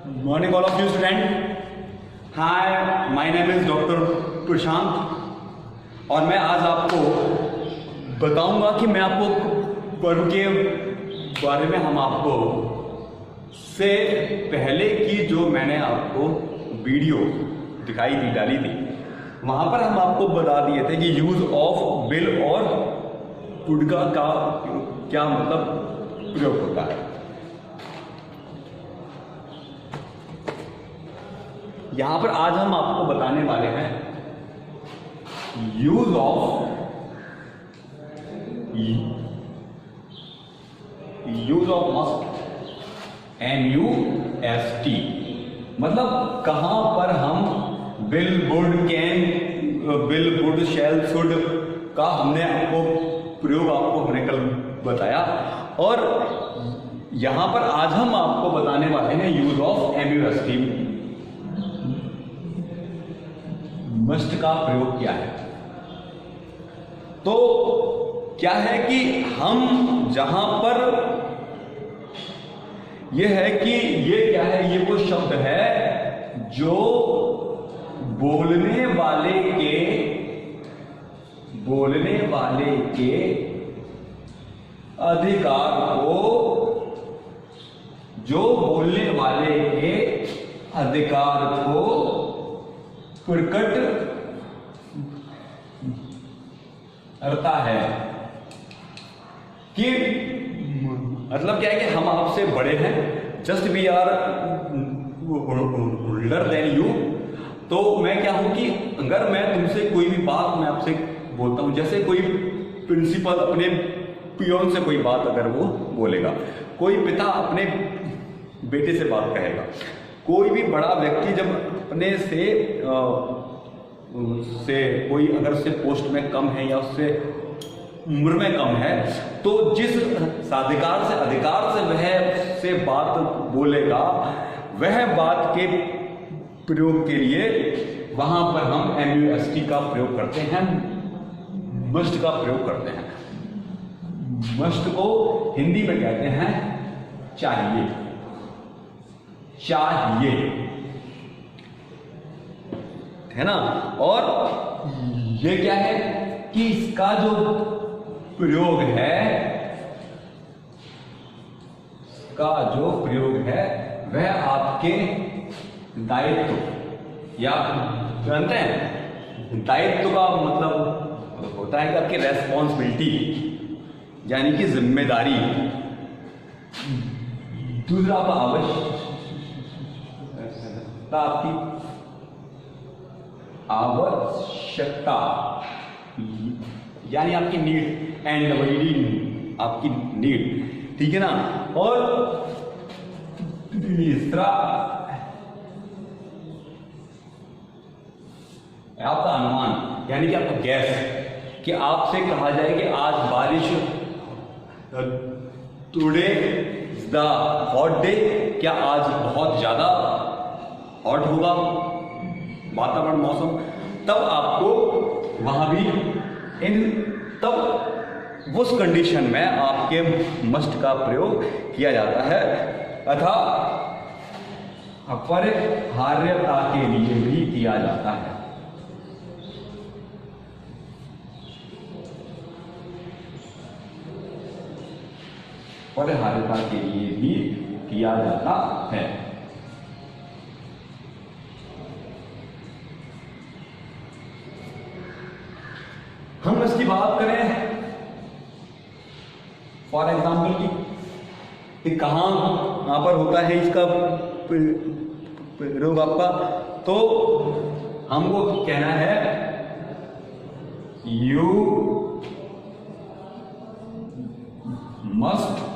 Morning all of you student. Hi, my name is Dr. प्रशांत और मैं आज आपको बताऊंगा कि मैं आपको कर्व के बारे में हम आपको से पहले की जो मैंने आपको वीडियो दिखाई थी डाली थी वहाँ पर हम आपको बता दिए थे कि यूज ऑफ बिल और पुडका का क्या मतलब प्रयोग होता है। यहां पर आज हम आपको बताने वाले हैं यूज ऑफ मस्ट MUST, मतलब कहां पर हम बिल बुड शैल शुड का हमने आपको प्रयोग आपको हमने कल बताया और यहां पर आज हम आपको बताने वाले हैं यूज ऑफ MUST, मस्ट का प्रयोग क्या है। तो क्या है कि हम जहां पर यह है कि ये क्या है, ये वो शब्द है जो बोलने वाले के अधिकार को, जो बोलने वाले के अधिकार को प्रकट करता है कि मतलब क्या है कि हम आपसे बड़े हैं, just we are older than you. तो मैं क्या हूं कि अगर मैं तुमसे कोई भी बात मैं आपसे बोलता हूं, जैसे कोई प्रिंसिपल अपने पियोन से कोई बात अगर वो बोलेगा, कोई पिता अपने बेटे से बात कहेगा, कोई भी बड़ा व्यक्ति जब अपने से कोई अगर उससे पोस्ट में कम है या उससे उम्र में कम है, तो जिस अधिकार से वह से बात बोलेगा, वह बात के प्रयोग के लिए वहां पर हम MUST का प्रयोग करते हैं, मस्ट का प्रयोग करते हैं। मस्ट को हिंदी में कहते हैं चाहिए, चाहिए, है ना। और ये क्या है कि इसका जो प्रयोग है वह आपके दायित्व या जानते हैं दायित्व का मतलब होता है कि आपकी रेस्पॉन्सिबिलिटी यानी कि जिम्मेदारी। दूसरा आपकी आवश्यकता यानी आपकी नीड, NEED आपकी नीड, ठीक है ना। और तीसरा आपका अनुमान यानी कि आपका गैस, कि आपसे कहा जाए कि आज बारिश, today is the hot day, क्या आज बहुत ज्यादा हॉट होगा वातावरण मौसम, तब आपको वहां भी तब उस कंडीशन में आपके मस्ट का प्रयोग किया जाता है, अथा अपरिहार्यता के लिए भी किया जाता है। अपरिहार्यता के लिए भी किया जाता है। हम इसकी बात करें फॉर एग्जाम्पल कि कहां पर होता है इसका प्रयोग आपका, तो हमको कहना है you must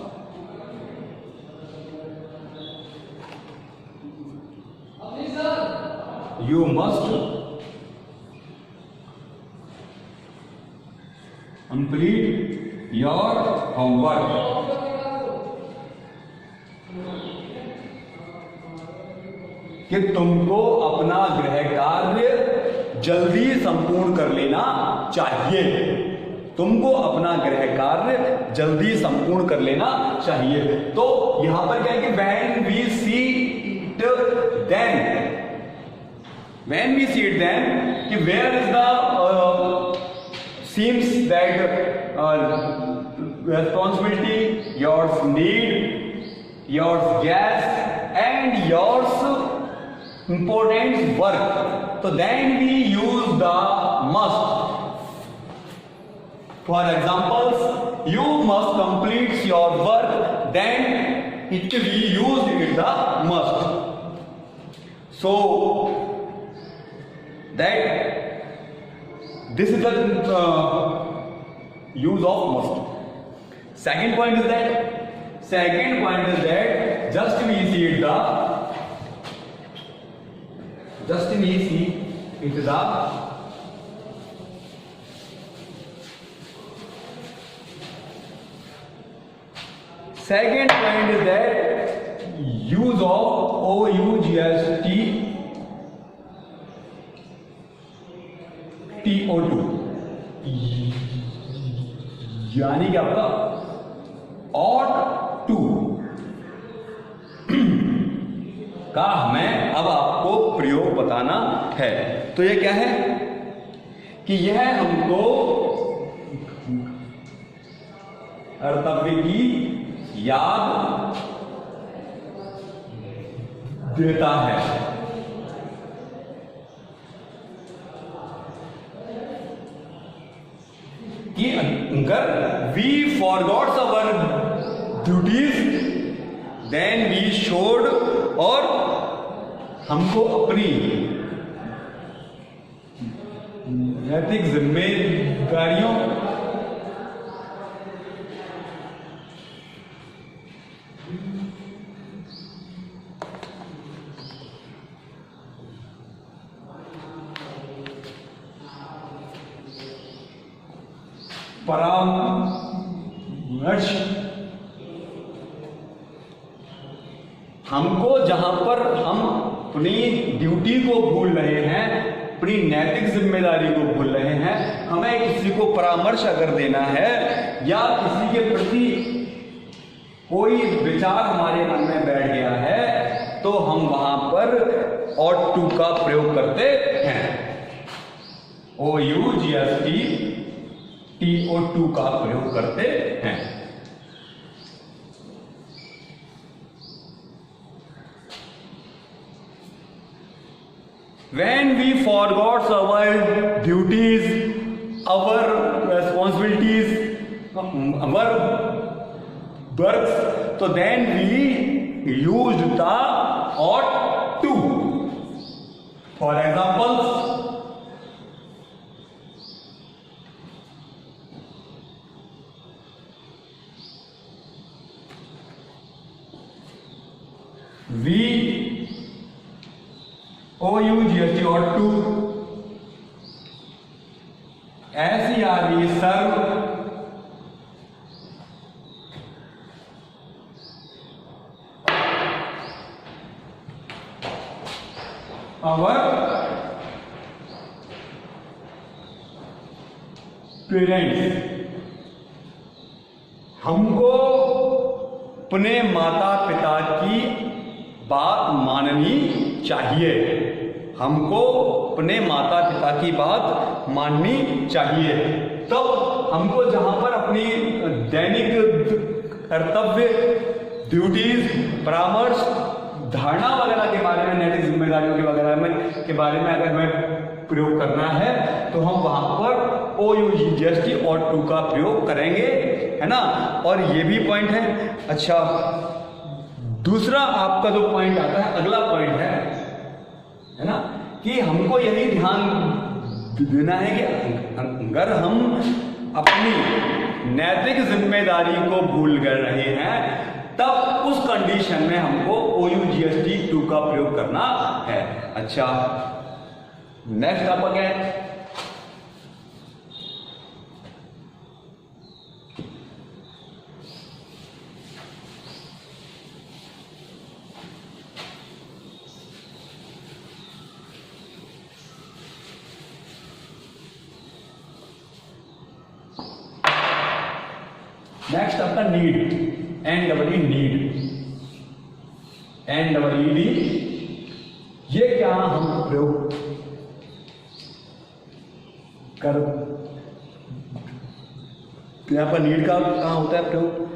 complete your homework, कि तुमको अपना गृह कार्य जल्दी संपूर्ण कर लेना चाहिए, तुमको अपना गृह कार्य जल्दी संपूर्ण कर लेना चाहिए। तो यहां पर क्या है कि when we see it then when we see it, then कि where is the seems that responsibility, yours need, yours gas, and yours important work. So then we use the must. For examples, you must complete your work, then we use it the must. So that this is the use of must. Second point is that just we see it the second point is that use of OUGST TO2, यानी कि आपका ought to का हमें अब आपको प्रयोग बताना है। तो ये क्या है कि यह हमको कर्तव्य की याद देता है। कि अगर we forgot our duties, then we should, और हमको अपनी नैतिक जिम्मेदारियों परामर्श, हमको जहां पर हम अपनी ड्यूटी को भूल रहे हैं, अपनी नैतिक जिम्मेदारी को भूल रहे हैं, हमें किसी को परामर्श अगर देना है या किसी के प्रति कोई विचार हमारे मन में बैठ गया है, तो हम वहां पर ought to का प्रयोग करते हैं। OUGST TO2 का प्रयोग करते हैं। When we forgot our duties, our responsibilities, our works, so then we used the ought to. For examples, we OUGST ought to, SERV serve, our parents, हमको अपने माता पिता की बात माननी चाहिए। हमको अपने माता पिता की बात माननी चाहिए। तब हमको जहां पर अपनी दैनिक कर्तव्य, ड्यूटीज, परामर्श, धारणा वगैरह के बारे में, नैतिक जिम्मेदारियों के वगैरह में के बारे में अगर हमें प्रयोग करना है, तो हम वहां पर OUGST ought to का प्रयोग करेंगे, है ना। और ये भी पॉइंट है। अच्छा, दूसरा आपका जो पॉइंट आता है, अगला पॉइंट है ना, कि हमको यही ध्यान देना है कि अगर हम अपनी नैतिक जिम्मेदारी को भूल कर रहे हैं, तब उस कंडीशन में हमको OUGST 2 का प्रयोग करना है। अच्छा, नेक्स्ट आपका क्या है? नेक्स्ट आपका नीड, NEED, NEED, ये क्या हम प्रयोग कर, यहां पर नीड का कहां होता है प्रयोग?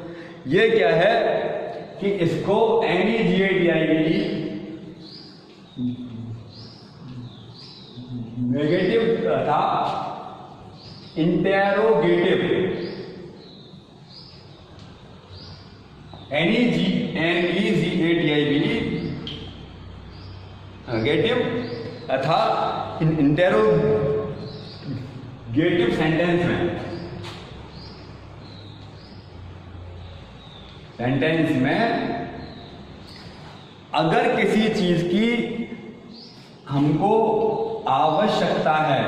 ये क्या है कि इसको NEGATIV नेगेटिव तथा इंटेरोगेटिव NEGATIV नेगेटिव तथा इंटेरोगेटिव सेंटेंस में अगर किसी चीज की हमको आवश्यकता है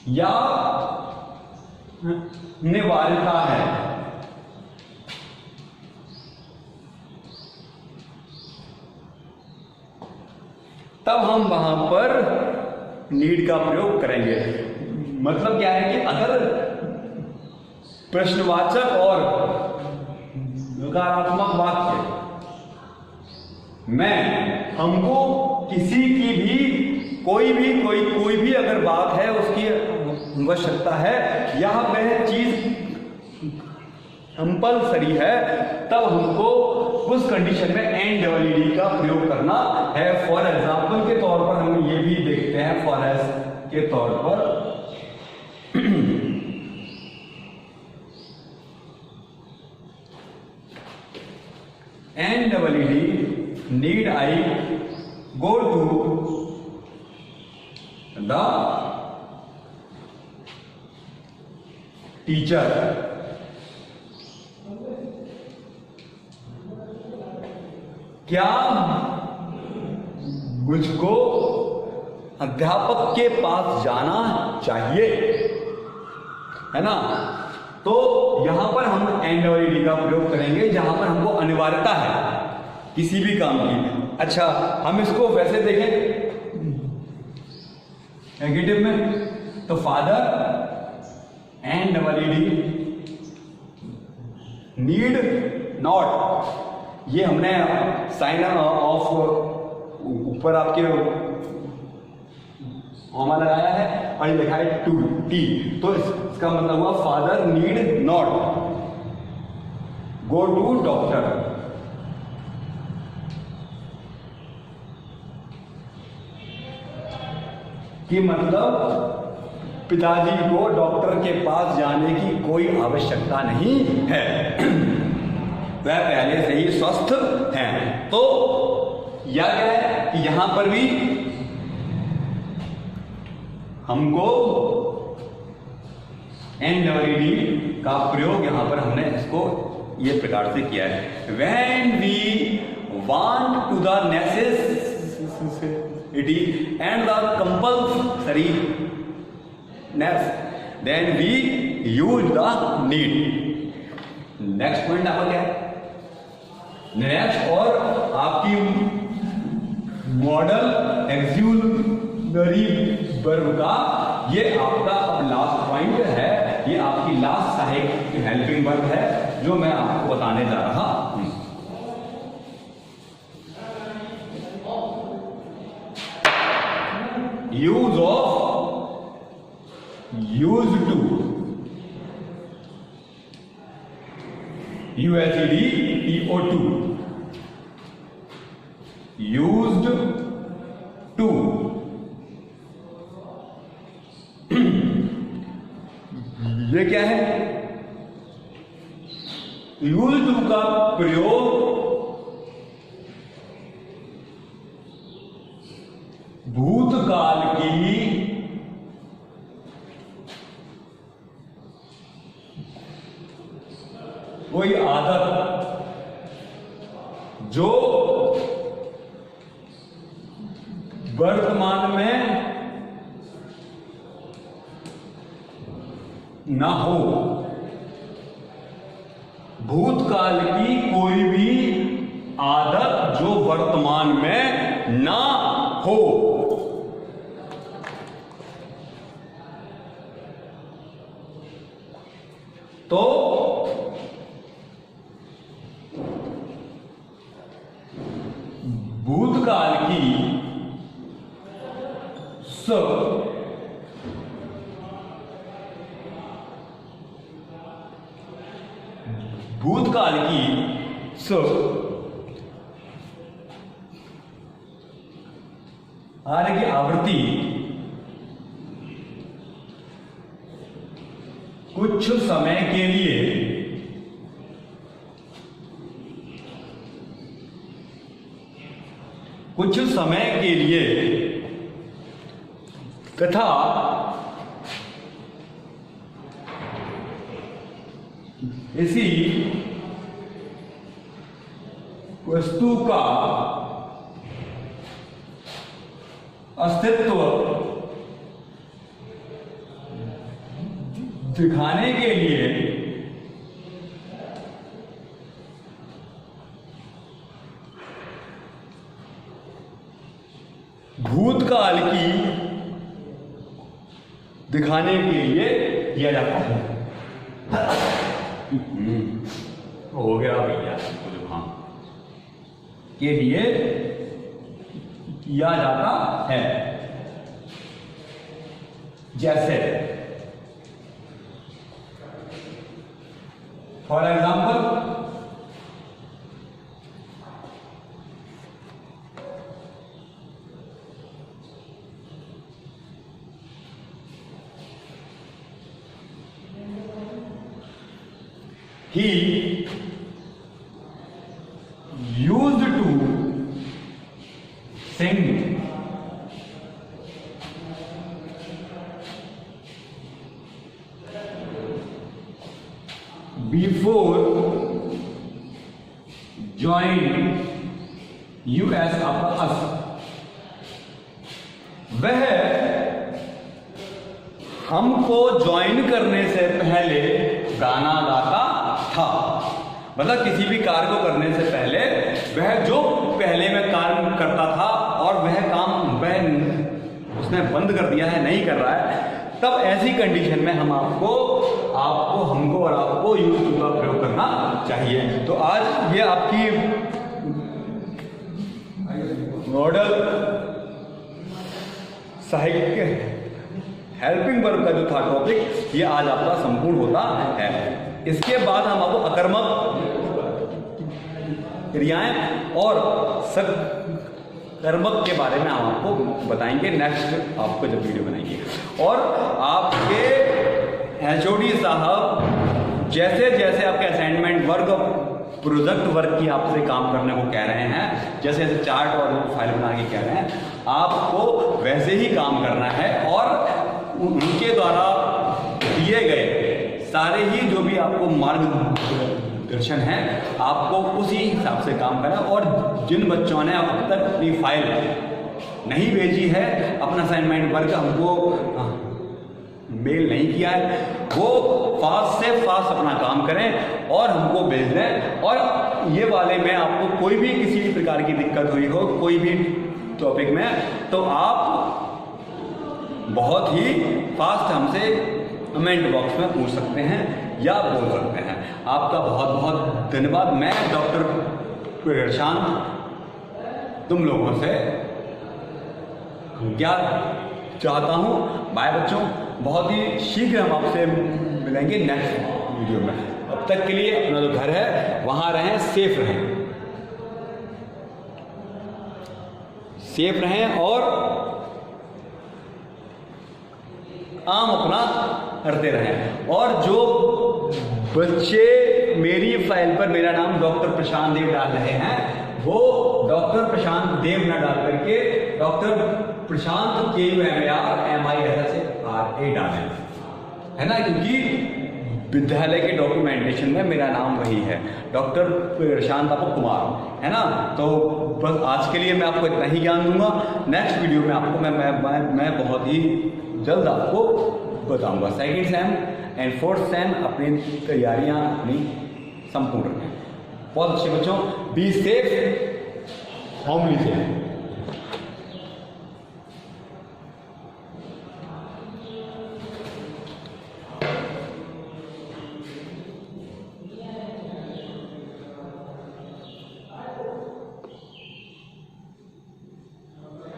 या अनिवार्यता है, तब हम वहां पर नीड का प्रयोग करेंगे। मतलब क्या है कि अगर प्रश्नवाचक और नकारात्मक वाक्य में हमको किसी की भी कोई भी अगर बात है उसकी आवश्यकता है या वह चीज कंपल्सरी है, तब हमको उस कंडीशन में NEED का प्रयोग करना है। फॉर एग्जाम्पल के तौर पर हम ये भी देखते हैं, फॉर एस के तौर पर NEED, need I go to the teacher? क्या मुझको अध्यापक के पास जाना चाहिए, है ना? तो यहां पर हम NEED का प्रयोग करेंगे जहां पर हमको अनिवार्यता है किसी भी काम की। अच्छा, हम इसको वैसे देखें नेगेटिव में, तो फादर NEED, नीड नॉट, ये हमने साइन ऑफ ऊपर आपके कॉमा लगाया है और ये लिखा है टू टी, तो इसका मतलब हुआ father need not go to doctor. कि मतलब पिताजी को डॉक्टर के पास जाने की कोई आवश्यकता नहीं है, वह पहले से ही स्वस्थ हैं। तो यह क्या है कि यहां पर भी हमको NEED का प्रयोग यहां पर हमने इसको ये प्रकार से किया है। When we want to the necessity and the compulsoriness, then we use the need. Next point आपका क्या है? नेक्स्ट और आपकी मॉडल एक्सिलरी वर्ब का ये आपका लास्ट पॉइंट है, ये आपकी लास्ट सहायक हेल्पिंग वर्ब है जो मैं आपको बताने जा रहा हूं। Use of use to, USED TO2, used to, ये क्या है? यूज टू का प्रयोग भूतकाल की कोई आदत जो वर्तमान में ना हो, भूतकाल की कोई भी आदत जो वर्तमान में ना हो, तो भूतकाल की आगे की आवृत्ति कुछ समय के लिए तथा इसी वस्तु का अस्तित्व दिखाने के लिए भूतकाल की दिखाने के लिए किया जाता है। हो गया भैया, हाँ, के लिए किया जाता है। जैसे for example he used to sing before joining US after us। वह हमको ज्वाइन करने से पहले गाना गाता था। मतलब किसी भी कार्य को करने से पहले वह जो पहले में कार्य करता था और वह काम वह उसने बंद कर दिया है, नहीं कर रहा है, तब ऐसी कंडीशन में हम हमको और आपको यूज टू का प्रयोग करना चाहिए। तो आज ये आपकी मॉडल साहित्य हेल्पिंग वर्ब का जो था टॉपिक, ये आज आपका संपूर्ण होता है। इसके बाद हम आपको अकर्मक क्रियाएं और सकर्मक के बारे में हम आपको बताएंगे नेक्स्ट आपको जब वीडियो बनाएंगे। और आपके एचओडी साहब जैसे जैसे आपके असाइनमेंट वर्क प्रोजेक्ट वर्क की आपसे काम करने को कह रहे हैं, जैसे जैसे चार्ट और फाइल बना के कह रहे हैं, आपको वैसे ही काम करना है और उनके द्वारा दिए गए सारे ही जो भी आपको मार्गदर्शन है आपको उसी हिसाब से काम करना। और जिन बच्चों ने अब तक अपनी फाइल नहीं भेजी है, अपना असाइनमेंट वर्क हमको मेल नहीं किया है, वो फास्ट से फास्ट अपना काम करें और हमको भेज दें। और ये वाले में आपको कोई भी किसी भी प्रकार की दिक्कत हुई हो कोई भी टॉपिक में, तो आप बहुत ही फास्ट हमसे कमेंट बॉक्स में पूछ सकते हैं या बोल सकते हैं। आपका बहुत बहुत धन्यवाद। मैं डॉक्टर प्रशांत तुम लोगों से क्या चाहता हूँ। बाय बच्चों, बहुत ही शीघ्र हम आपसे मिलेंगे नेक्स्ट वीडियो में। अब तक के लिए अपना जो घर है वहाँ रहें, सेफ रहें और काम अपना करते रहें। और जो बच्चे मेरी फाइल पर मेरा नाम डॉक्टर प्रशांत देव डाल रहे हैं, वो डॉक्टर प्रशांत देव न डाल करके डॉक्टर प्रशांत KUMARMISSRA डालें, है ना, क्योंकि विद्यालय के डॉक्यूमेंटेशन में मेरा नाम वही है, डॉक्टर प्रशांत कुमार, है ना। तो बस आज के लिए मैं आपको इतना ही ज्ञान दूंगा। नेक्स्ट वीडियो में आपको मैं बहुत ही जल्द आपको बताऊंगा। Second same and fourth same अपनी तैयारियां अपनी संपूर्ण रखें। बहुत अच्छे बच्चों, बी सेफ, होमली सेफ।